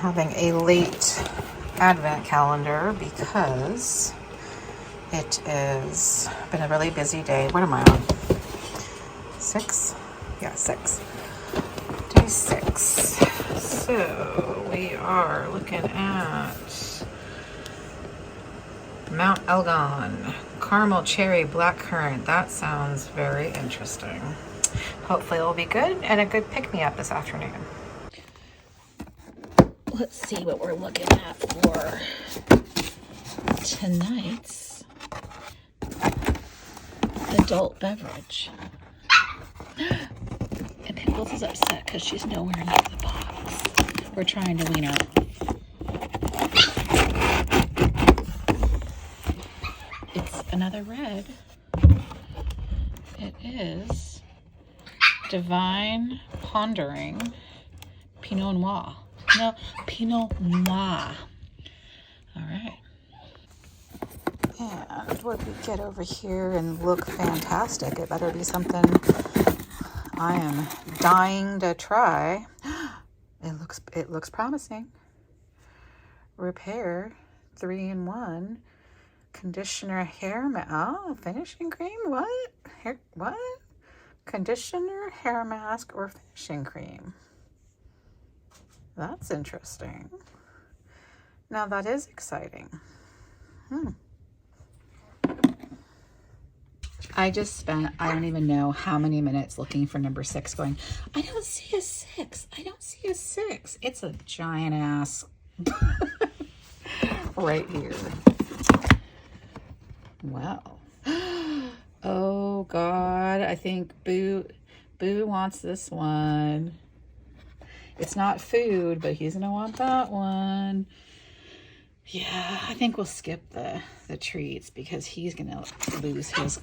having a late advent calendar because it has been a really busy day. What am I on? 6? Yeah, 6. Day 6. So we are looking at Mount Elgon, caramel cherry blackcurrant. That sounds very interesting. Hopefully it'll be good and a good pick-me-up this afternoon. Let's see what we're looking at for tonight's adult beverage. And Pickles is upset because she's nowhere near the box. We're trying to wean her. It's another red. It is Divine Pondering Pinot Noir. No, Pinot Noir. All right. And what we get over here and look fantastic. It better be something I am dying to try. It looks promising. Repair 3-in-1 conditioner, hair finishing cream. What? Conditioner, hair mask, or finishing cream. That's interesting. Now that is exciting. I just spent, I don't even know how many minutes looking for number 6 going, I don't see a 6. I don't see a 6. It's a giant ass right here. Wow. Oh God, I think Boo wants this one. It's not food, but he's gonna want that one. Yeah, I think we'll skip the treats because he's gonna lose his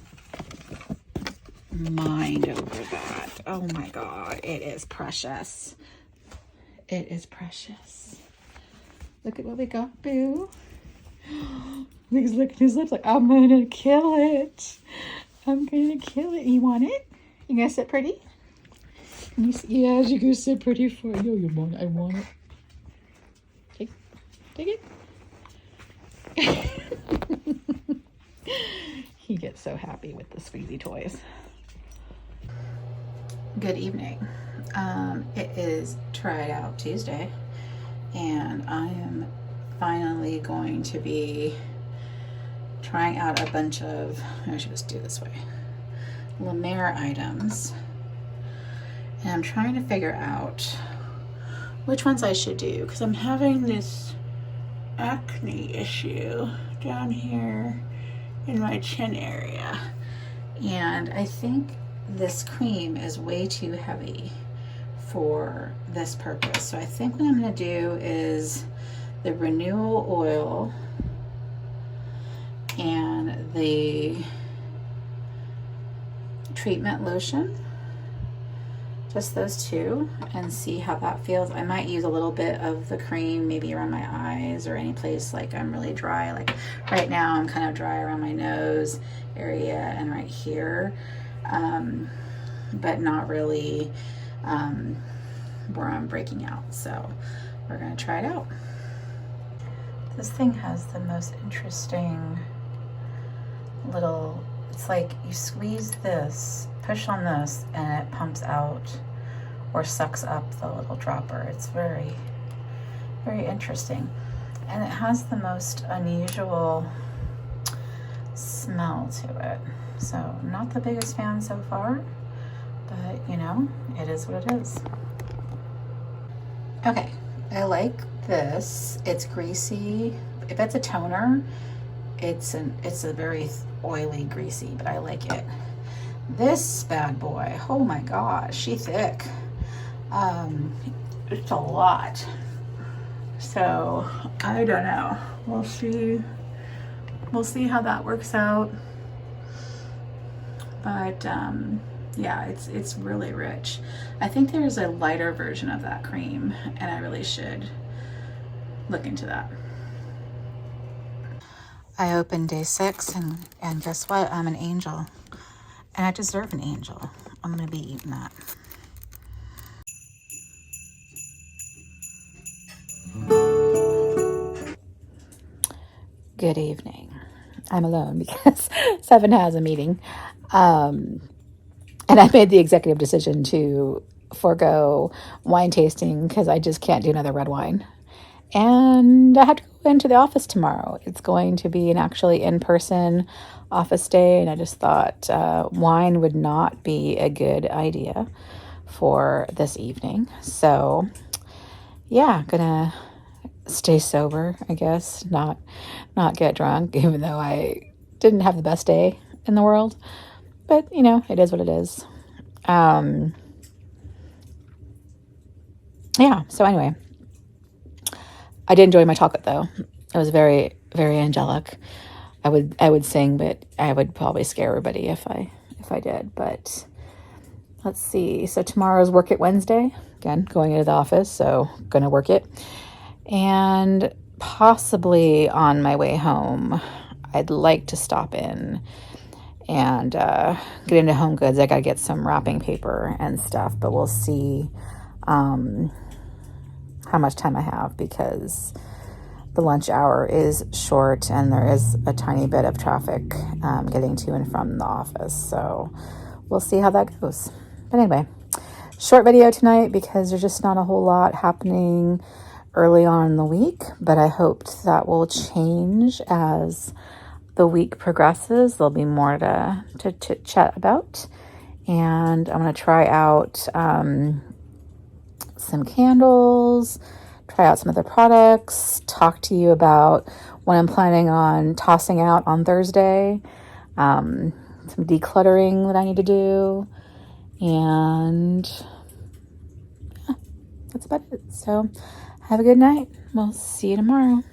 mind over that. Oh my God, it is precious. It is precious. Look at what we got, Boo. He's licking his lips like, I'm gonna kill it. I'm gonna kill it. You want it? You gonna sit pretty? Yeah, you can sit pretty for you. You want it? I want it. Take it. He gets so happy with the squeezy toys. Good evening. It is Try It Out Tuesday, and I am finally going to be trying out a bunch of, I should just do it this way, LaMer items. And I'm trying to figure out which ones I should do because I'm having this acne issue down here in my chin area. And I think this cream is way too heavy for this purpose. So I think what I'm going to do is the renewal oil and the treatment lotion. Just those two, and see how that feels. I might use a little bit of the cream maybe around my eyes or any place like I'm really dry. Like right now I'm kind of dry around my nose area and right here, but not really where I'm breaking out. So we're gonna try it out. This thing has the most interesting little, it's like you squeeze this, push on this, and it pumps out or sucks up the little dropper. It's very, very interesting. And it has the most unusual smell to it. So not the biggest fan so far, but you know, it is what it is. Okay, I like this. It's greasy. If it's a toner, it's a very oily, greasy, but I like it. This bad boy, oh my gosh, she's thick. It's a lot. So I don't know. We'll see how that works out. But yeah, it's really rich. I think there's a lighter version of that cream, and I really should look into that. I opened day 6, and guess what? I'm an angel. And I deserve an angel. I'm going to be eating that. Good evening. I'm alone because Seven has a meeting. And I made the executive decision to forego wine tasting because I just can't do another red wine. And I have to go into the office tomorrow. It's going to be an actually in-person office day, and I just thought wine would not be a good idea for this evening. So, yeah, gonna stay sober, I guess, not get drunk, even though I didn't have the best day in the world. But, it is what it is. Yeah, so anyway, I did enjoy my chocolate though. It was very, very angelic. I would sing, but I would probably scare everybody if I did. But let's see. So tomorrow's Work It Wednesday. Again, going into the office, so gonna work it. And possibly on my way home, I'd like to stop in and get into Home Goods. I gotta get some wrapping paper and stuff, but we'll see how much time I have because the lunch hour is short and there is a tiny bit of traffic getting to and from the office. So we'll see how that goes. But anyway, short video tonight because there's just not a whole lot happening early on in the week, but I hoped that will change as the week progresses. There'll be more to chit chat about. And I'm going to try out some candles, try out some other products, talk to you about what I'm planning on tossing out on Thursday, some decluttering that I need to do, and yeah, that's about it. So have a good night. We'll see you tomorrow.